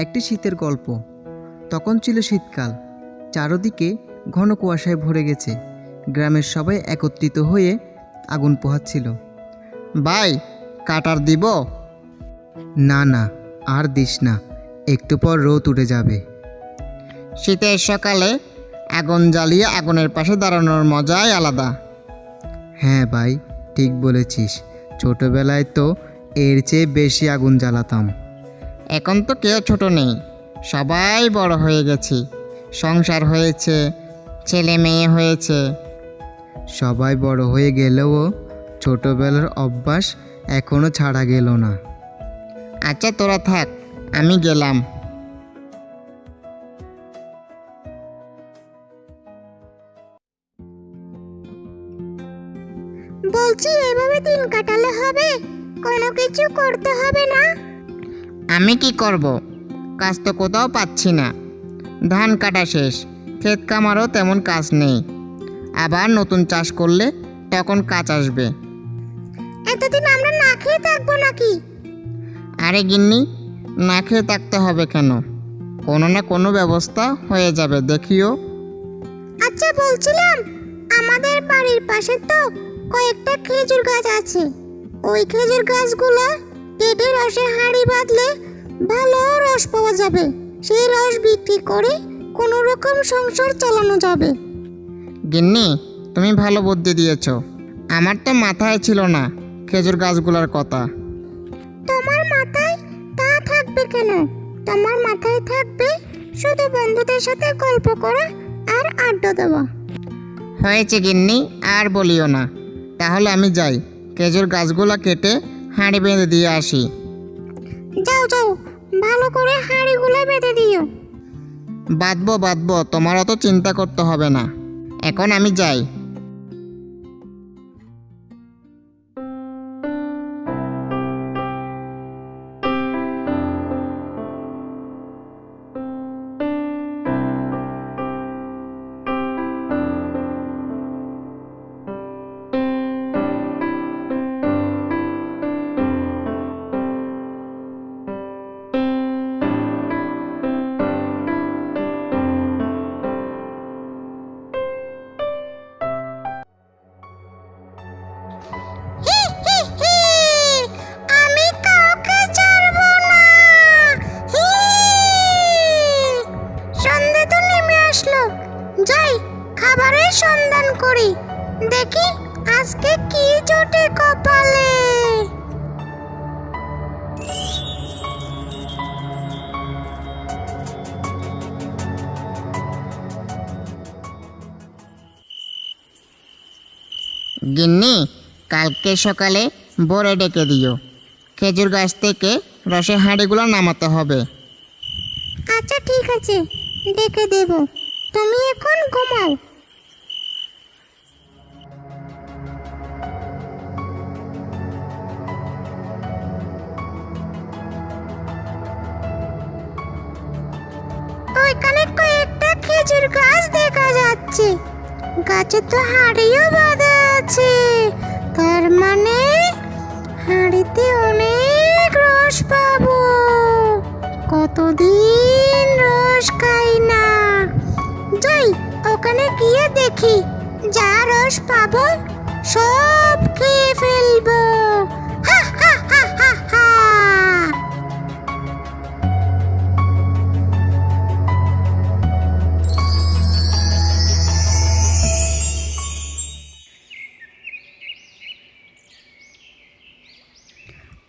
একটি শীতের গল্প। তখন ছিল শীতকাল, চারদিকে ঘন কুয়াশায় ভরে গেছে। গ্রামের সবাই একত্রিত হয়ে আগুন পোহাচ্ছিল। ভাই, কাটার দিব? না না, আর দিস না, একটু পর রোদ উঠে যাবে। শীতের সকালে আগুন জ্বালিয়ে আগুনের পাশে দাঁড়ানোর মজাই আলাদা। হ্যাঁ ভাই, ঠিক বলেছিস। ছোটবেলায় তো এর চেয়ে বেশি আগুন জ্বালাতাম। এখন তো কেউ ছোট নেই, সবাই বড় হয়ে গেছি। সংসার হয়েছে, ছেলে মেয়ে হয়েছে। সবাই বড় হয়ে গেলেও ছোটবেলার অভ্যাস এখনো ছাড়া গেল না। আচ্ছা তোরা থাক, আমি গেলাম। বলছি এভাবে দিন কাটালে হবে? কোনো কিছু করতে হবে না? আমি কি করব? কাজ তো কোথাও পাচ্ছি না। ধান কাটা শেষ, ক্ষেত কামারও তেমন কাজ নেই। আবার নতুন চাষ করলে তখন কাজ আসবে। এতদিন আমরা না খেয়ে থাকবো নাকি? আরে গিন্নি, না খেয়ে থাকতে হবে কেন? কোনো না কোনো ব্যবস্থা হয়ে যাবে, দেখিও। আচ্ছা বলছিলাম, আমাদের বাড়ির পাশে তো কয়েকটা খেজুর গাছ আছে। ওই খেজুর গাছগুলো কেটে রসে হাঁড়ি বাঁধলে ভালো রস পাওয়া যাবে। সেই রস বিক্রি করে কোনো রকম সংসার চালানো যাবে। গিন্নি, তুমি ভালো বুদ্ধি দিয়েছ। আমার তো মাথায় ছিল না খেজুর গাছগুলোর কথা। তোমার মাথায় তা থাকবে কেন? তোমার মাথায় থাকবে শুধু বন্ধুদের সাথে গল্প করা আর আড্ডা দেওয়া। হয়েছে গিন্নি, আর বলিও না। তাহলে আমি যাই, খেজুর গাছগুলো কেটে হাঁড়ি বেঁধে দিয়ে আসি। যাও যাও, ভালো করে হাঁড়িগুলো বেঁধে দিও। বাঁধবো, তোমার অত চিন্তা করতে হবে না। এখন আমি যাই। হি, হি, হি, আমি কাউকে ছাড়বো না। হি। সন্ধে তো নেমে আসলো, যাই খাবারের সন্ধান করি। দেখি আজকে কি জোটে কপালে। গিন্নি, কালকে সকালে ভোরে ডেকে দিও। খেজুর গাছ থেকে রসের হাঁড়িগুলো নামাতে হবে। আচ্ছা ঠিক আছে, ডেকে দেব। তুমি এখন ঘুমাও। ওইখানে কয়েকটা খেজুর গাছ দেখা যাচ্ছে। গাছে তো হাঁড়িও বাঁধা আছে। তার মানে হাঁড়িতে অনেক রস পাবো। কতদিন রস খাই না। যাই ওখানে গিয়ে দেখি, যা রস পাবো সব খেয়ে ফেলবো। হা হা হা হা হা।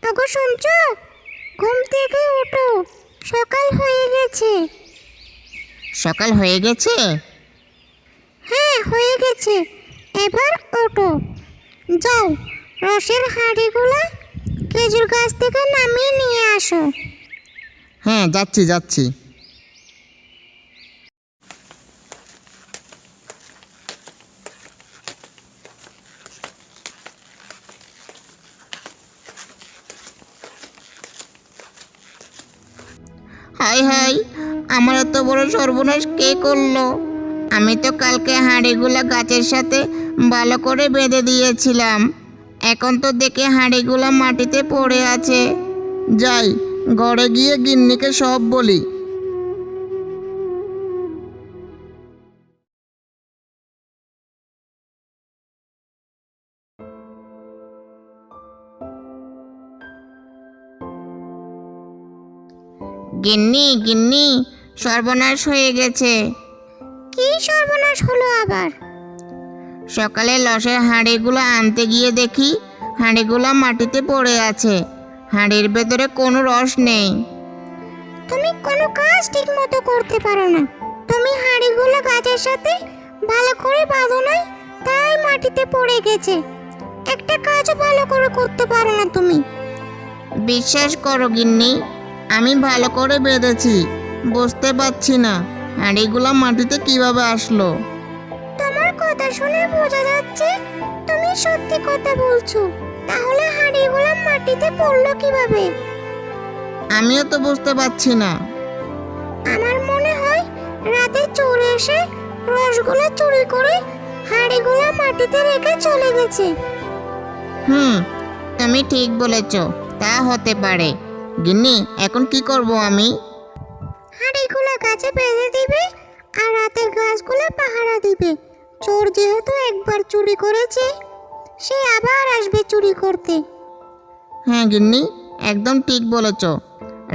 ওগো শুনছো? ঘুম থেকে ওঠো, সকাল হয়ে গেছে। সকাল হয়ে গেছে? হ্যাঁ হয়ে গেছে, এবার ওঠো। যাও রসের হাঁড়িগুলো খেজুর গাছ থেকে নামিয়ে নিয়ে আসো। হ্যাঁ, যাচ্ছি। হাই হাই, আমার এত বড় সর্বনাশ কে করলো? আমি তো কালকে হাঁড়িগুলো গাছের সাথে ভালো করে বেঁধে দিয়েছিলাম। এখন তো দেখে হাঁড়িগুলো মাটিতে পড়ে আছে। যাই, ঘরে গিয়ে গিন্নিকে সব বলি। গিন্নি গিন্নি, সর্বনাশ হয়ে গেছে। কি সর্বনাশ হলো আবার? সকালে লসের হাঁড়িগুলো আনতে গিয়ে দেখি হাঁড়িগুলো মাটিতে পড়ে আছে। হাঁড়ির ভেতরে কোনো রস নেই। তুমি কোনো কাজ ঠিক মতো করতে পারো না। তুমি হাঁড়িগুলো গাছের সাথে ভালো করে বাঁধো নাই, তাই মাটিতে পড়ে গেছে। একটা কাজও ভালো করে করতে পারো না তুমি। বিশ্বাস করো গিন্নি, আমি ভালো করে বেঁধেছি। বুঝতে পারছি না হাঁড়িগুলো মাটিতে কিভাবে আসলো। তোমার কথা শুনে বোঝা যাচ্ছে তুমি সত্যি কথা বলছো। তাহলে হাঁড়িগুলো মাটিতে পড়লো কিভাবে? আমিও তো বুঝতে পারছি না। আমার মনে হয় রাতে চোর এসে রসগুলো চুরি করে হাঁড়িগুলো মাটিতে রেখে চলে গেছে। তুমি ঠিক বলেছ, তা হতে পারে। গিন্নি, এখন কি করব আমি? হাঁড়িগুলো গাছে বেঁধে দিবে আর রাতের গাছগুলো পাহারা দিবে। চোর যেহেতু একবার চুরি করেছে, সে আবার আসবে চুরি করতে। হ্যাঁ গিন্নি, একদম ঠিক বলেছ।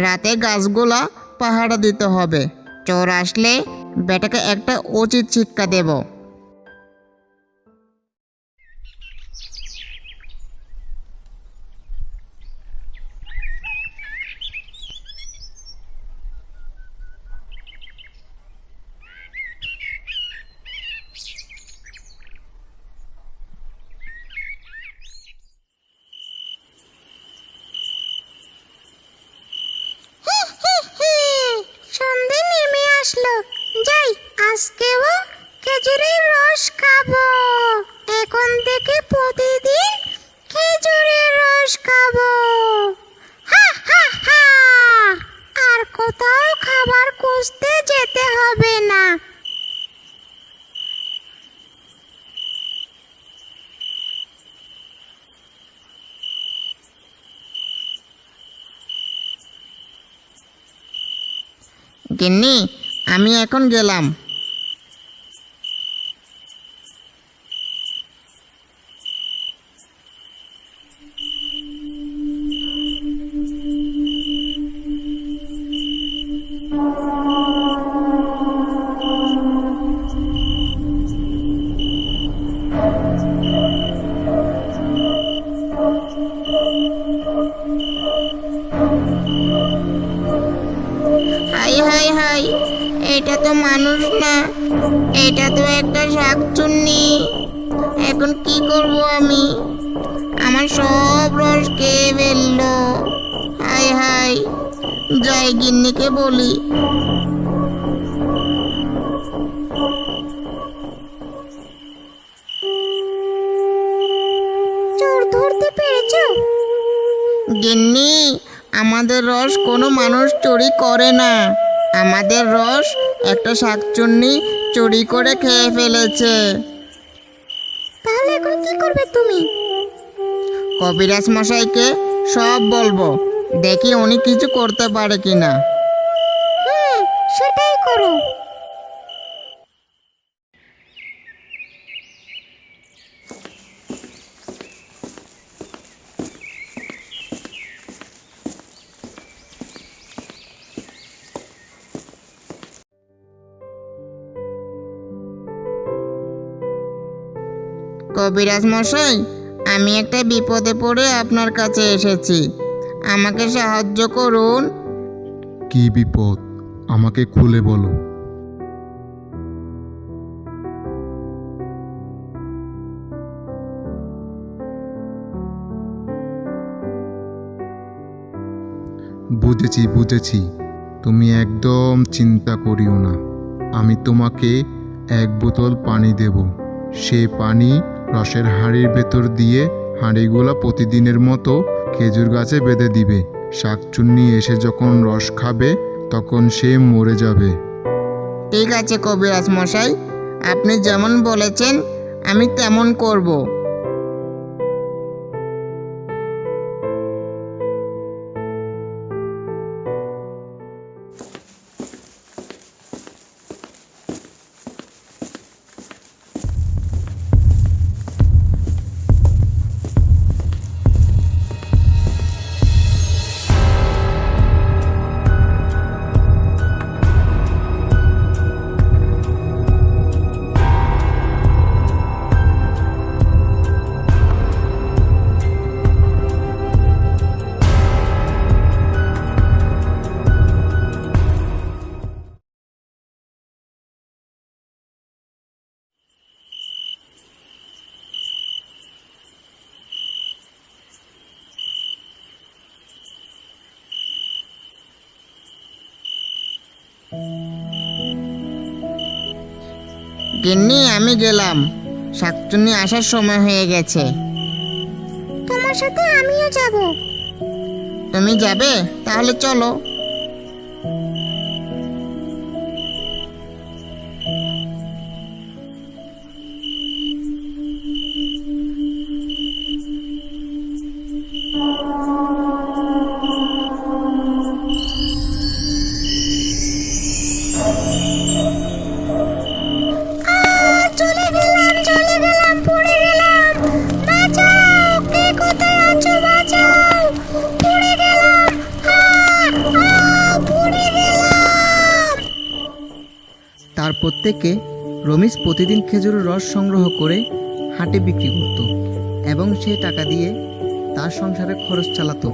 রাতে গাছগুলা পাহারা দিতে হবে। চোর আসলে বেটাকে একটা উচিত শিক্ষা দেব। সন্ধে নেমে আসলো, যাই আজকেও খেজুরের রস খাবো। এখন থেকে প্রতিদিন খেজুরের রস খাবো। হা হা হা, আর কোথাও খাবার খুঁজতে যেতে হবে না। গিন্নি, আমি এখন গেলাম। হাই হাই হাই, এটা তো মানুষ না, এটা তো একটা শাকচুন্নি। এখন কি করব আমি? আমার সব রস খেয়ে ফেললো। হাই হাই, যাই গিন্নিকে বলি। চোর ধরতে পেরেছো? গিন্নি, আমাদের রস কোনো মানুষ চুরি করে না। আমাদের রস একটা শাকচুন্নি চুরি করে খেয়ে ফেলেছে। তাহলে এখন কি করবে তুমি? কবিরাজ মশাইকে সব বলবো, দেখি উনি কিছু করতে পারে কিনা। সেটাই করো। কবিরাজ মশাই, আমি একটা বিপদে পড়ে আপনার কাছে এসেছি, আমাকে সাহায্য করুন। কি বিপদ? আমাকে খুলে বলো। বুঝেছি বুঝেছি, তুমি একদম চিন্তা করিও না। আমি তোমাকে এক বোতল পানি দেব। সে পানি রসের হাঁড়ির ভেতর দিয়ে হাঁড়িগুলা প্রতিদিনের মতো খেজুর গাছে বেঁধে দিবে। শাকচুন্নি এসে যখন রস খাবে তখন সে মরে যাবে। ঠিক আছে কবিরাজ মশাই, আপনি যেমন বলেছেন আমি তেমন করব। গিন্নি আমি গেলাম, শাকচুন্নি আসার সময় হয়ে গেছে। তোমার সাথে আমিও যাব। তুমি যাবে? তাহলে চলো। চলে গেলাম, পড়ে গেলাম। বাঁচাও, কে কোথায় আছো? বাঁচাও, পড়ে গেলাম। পড়ে গেলাম। তারপর থেকে রমেশ প্রতিদিন খেজুরের রস সংগ্রহ করে হাটে বিক্রি করত এবং সেই টাকা দিয়ে তার সংসারে খরচ চালাতো।